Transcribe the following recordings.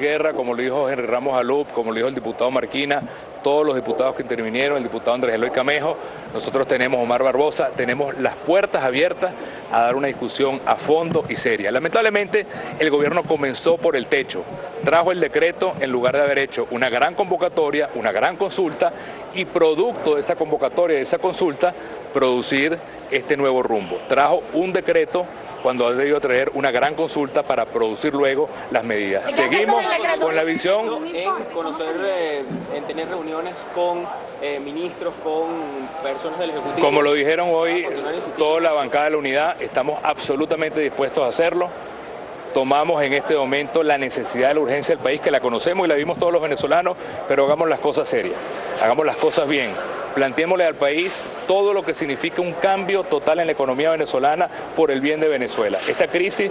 Guerra, como lo dijo Henry Ramos Alup, como lo dijo el diputado Marquina, todos los diputados que intervinieron, el diputado Andrés Eloy Camejo, nosotros tenemos Omar Barbosa, tenemos las puertas abiertas a dar una discusión a fondo y seria. Lamentablemente el gobierno comenzó por el techo, trajo el decreto en lugar de haber hecho una gran convocatoria, una gran consulta y producto de esa convocatoria, de esa consulta, producir este nuevo rumbo. Trajo un decreto cuando ha debido traer una gran consulta para producir luego las medidas. Seguimos con la visión en conocer, en tener reuniones con ministros, con personas del Ejecutivo. Como lo dijeron hoy toda la bancada de la unidad, estamos absolutamente dispuestos a hacerlo. Tomamos en este momento la necesidad de la urgencia del país, que la conocemos y la vimos todos los venezolanos, pero hagamos las cosas serias, hagamos las cosas bien. Planteémosle al país todo lo que significa un cambio total en la economía venezolana por el bien de Venezuela. Esta crisis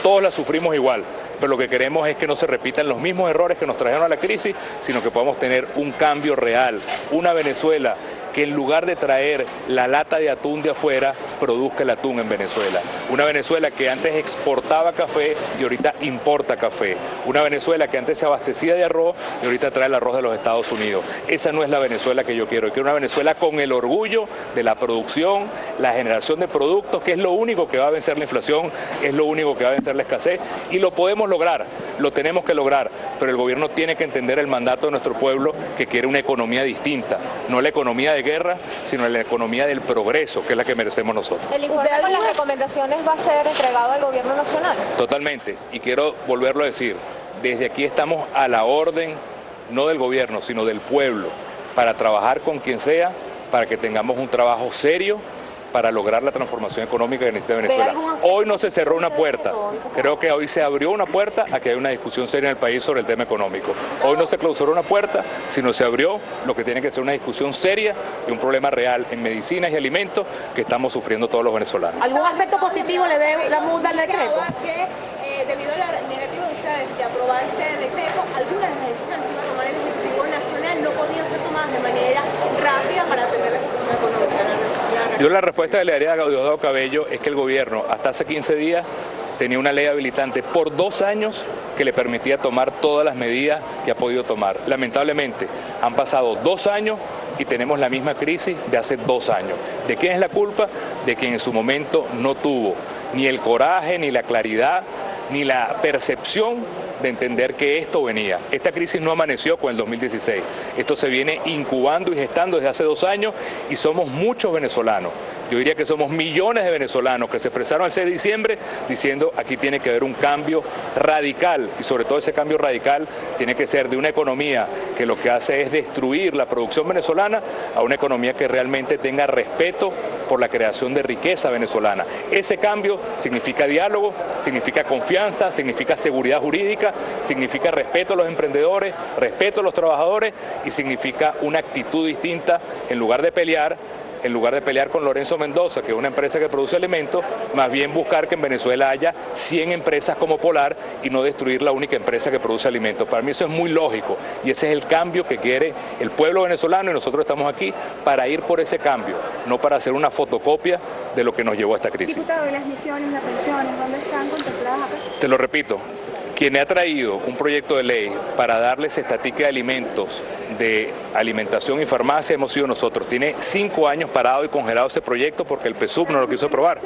todos la sufrimos igual, pero lo que queremos es que no se repitan los mismos errores que nos trajeron a la crisis, sino que podamos tener un cambio real, una Venezuela que en lugar de traer la lata de atún de afuera, produzca el atún en Venezuela. Una Venezuela que antes exportaba café y ahorita importa café. Una Venezuela que antes se abastecía de arroz y ahorita trae el arroz de los Estados Unidos. Esa no es la Venezuela que yo quiero. Yo quiero una Venezuela con el orgullo de la producción, la generación de productos, que es lo único que va a vencer la inflación, es lo único que va a vencer la escasez, y lo podemos lograr, lo tenemos que lograr, pero el gobierno tiene que entender el mandato de nuestro pueblo, que quiere una economía distinta, no la economía de guerra, sino la economía del progreso, que es la que merecemos nosotros. ¿El informe con las recomendaciones va a ser entregado al gobierno nacional? Totalmente, y quiero volverlo a decir, desde aquí estamos a la orden, no del gobierno, sino del pueblo, para trabajar con quien sea, para que tengamos un trabajo serio, para lograr la transformación económica que necesita Venezuela. Hoy no se cerró una puerta, creo que hoy se abrió una puerta a que haya una discusión seria en el país sobre el tema económico. Hoy no se clausuró una puerta, sino se abrió lo que tiene que ser una discusión seria y un problema real en medicinas y alimentos que estamos sufriendo todos los venezolanos. ¿Algún aspecto positivo le ve la MUD al decreto? Debido a la negativa de ustedes de aprobar este decreto, algunas de las decisiones que iba a tomar el Ejecutivo Nacional no podían ser tomadas de manera rápida para atender la situación económica. Yo la respuesta que le daría a Diosdado Cabello es que el gobierno hasta hace 15 días tenía una ley habilitante por 2 años que le permitía tomar todas las medidas que ha podido tomar. Lamentablemente han pasado 2 años y tenemos la misma crisis de hace 2 años. ¿De quién es la culpa? De quien en su momento no tuvo ni el coraje, ni la claridad, ni la percepción de entender que esto venía. Esta crisis no amaneció con el 2016, esto se viene incubando y gestando desde hace 2 años y somos muchos venezolanos. Yo diría que somos millones de venezolanos que se expresaron el 6 de diciembre diciendo aquí tiene que haber un cambio radical y sobre todo ese cambio radical tiene que ser de una economía que lo que hace es destruir la producción venezolana a una economía que realmente tenga respeto por la creación de riqueza venezolana. Ese cambio significa diálogo, significa confianza, significa seguridad jurídica, significa respeto a los emprendedores, respeto a los trabajadores y significa una actitud distinta en lugar de pelear con Lorenzo Mendoza, que es una empresa que produce alimentos, más bien buscar que en Venezuela haya 100 empresas como Polar y no destruir la única empresa que produce alimentos. Para mí eso es muy lógico y ese es el cambio que quiere el pueblo venezolano y nosotros estamos aquí para ir por ese cambio, no para hacer una fotocopia de lo que nos llevó a esta crisis. Diputado, las misiones, las pensiones, ¿dónde están contempladas acá? Te lo repito, quien ha traído un proyecto de ley para darles estatica de alimentos, de alimentación y farmacia hemos sido nosotros. Tiene 5 años parado y congelado ese proyecto porque el PSUV no lo quiso aprobar.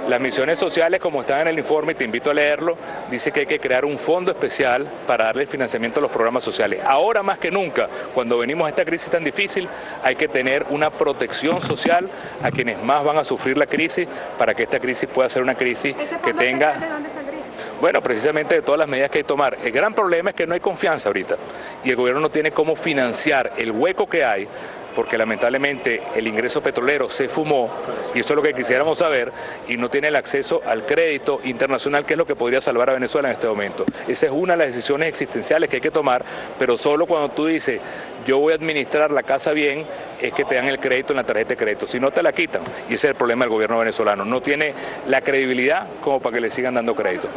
Las misiones sociales, como están en el informe, y te invito a leerlo, dice que hay que crear un fondo especial para darle financiamiento a los programas sociales. Ahora más que nunca, cuando venimos a esta crisis tan difícil, hay que tener una protección social a quienes más van a sufrir la crisis para que esta crisis pueda ser una crisis que tenga... ¿De dónde saldría? Bueno, precisamente de todas las medidas que hay que tomar. El gran problema es que no hay confianza ahorita y el gobierno no tiene cómo financiar el hueco que hay porque lamentablemente el ingreso petrolero se fumó y eso es lo que quisiéramos saber y no tiene el acceso al crédito internacional que es lo que podría salvar a Venezuela en este momento. Esa es una de las decisiones existenciales que hay que tomar, pero solo cuando tú dices yo voy a administrar la casa bien es que te dan el crédito en la tarjeta de crédito, si no te la quitan y ese es el problema del gobierno venezolano, no tiene la credibilidad como para que le sigan dando crédito.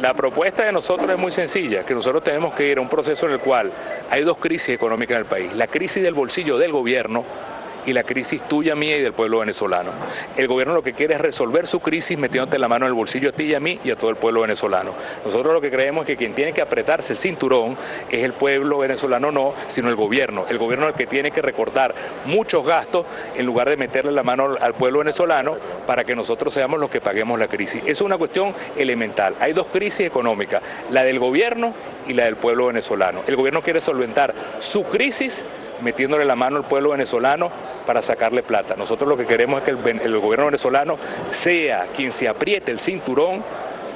La propuesta de nosotros es muy sencilla, que nosotros tenemos que ir a un proceso en el cual hay 2 crisis económicas en el país. La crisis del bolsillo del gobierno y la crisis tuya, mía y del pueblo venezolano. El gobierno lo que quiere es resolver su crisis metiéndote la mano en el bolsillo a ti y a mí y a todo el pueblo venezolano. Nosotros lo que creemos es que quien tiene que apretarse el cinturón es el pueblo venezolano, no, sino el gobierno. El gobierno es el que tiene que recortar muchos gastos en lugar de meterle la mano al pueblo venezolano para que nosotros seamos los que paguemos la crisis. Eso es una cuestión elemental. Hay dos crisis económicas, la del gobierno y la del pueblo venezolano. El gobierno quiere solventar su crisis metiéndole la mano al pueblo venezolano para sacarle plata. Nosotros lo que queremos es que el gobierno venezolano sea quien se apriete el cinturón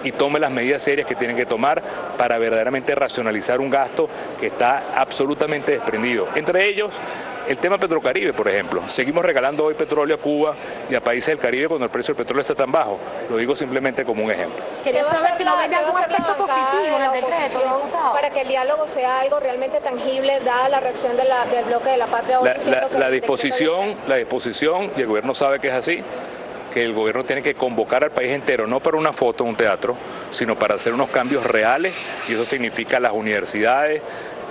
y tome las medidas serias que tienen que tomar para verdaderamente racionalizar un gasto que está absolutamente desprendido. Entre ellos, el tema Petrocaribe, por ejemplo. Seguimos regalando hoy petróleo a Cuba y a países del Caribe cuando el precio del petróleo está tan bajo. Lo digo simplemente como un ejemplo. Quería saber si no ven algún aspecto positivo en el decreto, diputado. Para que el diálogo sea algo realmente tangible, dada la reacción del bloque de la patria hoy. La disposición y el gobierno sabe que es así, que el gobierno tiene que convocar al país entero, no para una foto en un teatro, sino para hacer unos cambios reales, y eso significa las universidades,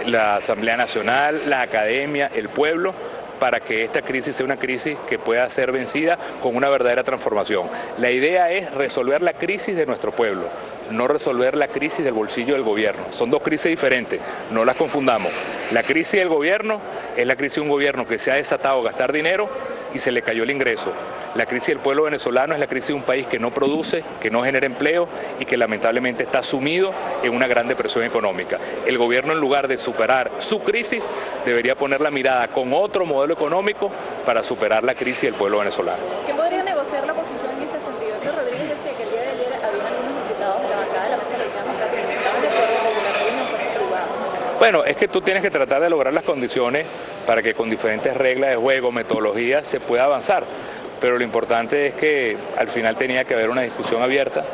la Asamblea Nacional, la academia, el pueblo, para que esta crisis sea una crisis que pueda ser vencida con una verdadera transformación. La idea es resolver la crisis de nuestro pueblo, no resolver la crisis del bolsillo del gobierno. Son dos crisis diferentes, no las confundamos. La crisis del gobierno es la crisis de un gobierno que se ha desatado a gastar dinero y se le cayó el ingreso. La crisis del pueblo venezolano es la crisis de un país que no produce, que no genera empleo y que lamentablemente está sumido en una gran depresión económica. El gobierno, en lugar de superar su crisis, debería poner la mirada con otro modelo económico para superar la crisis del pueblo venezolano. ¿Quién podría negociar la posición en este sentido? Héctor Rodríguez decía que el día de ayer había algunos diputados de la bancada de la mesa regional que estaban de acuerdo con que la reunión fuese privada. Bueno, es que tú tienes que tratar de lograr las condiciones para que con diferentes reglas de juego, metodologías, se pueda avanzar. Pero lo importante es que al final tenía que haber una discusión abierta,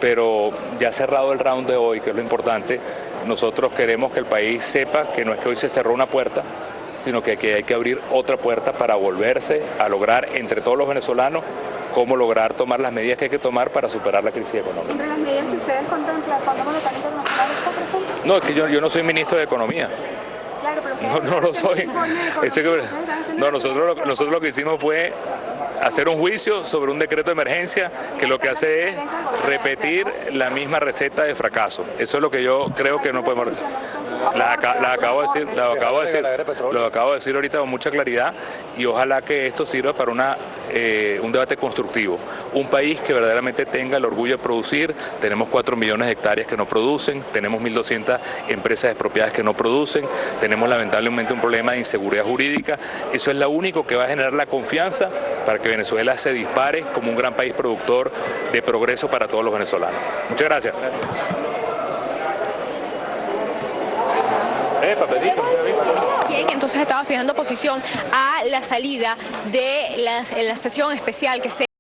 pero ya cerrado el round de hoy, que es lo importante, nosotros queremos que el país sepa que no es que hoy se cerró una puerta, sino que hay que abrir otra puerta para volverse a lograr entre todos los venezolanos cómo lograr tomar las medidas que hay que tomar para superar la crisis económica. Entre las medidas que ustedes contemplan, ¿Fondo Monetario Internacional está presente? No, es que yo no soy ministro de Economía. Claro, pero no lo soy. No, nosotros lo que hicimos fue hacer un juicio sobre un decreto de emergencia que lo que hace es repetir la misma receta de fracaso. Eso es lo que yo creo que no podemos... Lo acabo de decir ahorita con mucha claridad y ojalá que esto sirva para un debate constructivo. Un país que verdaderamente tenga el orgullo de producir. Tenemos 4 millones de hectáreas que no producen, tenemos 1.200 empresas expropiadas que no producen, tenemos lamentablemente un problema de inseguridad jurídica. Eso es lo único que va a generar la confianza para que Venezuela se dispare como un gran país productor de progreso para todos los venezolanos. Muchas gracias. Quien entonces estaba fijando posición a la salida de la sesión especial que se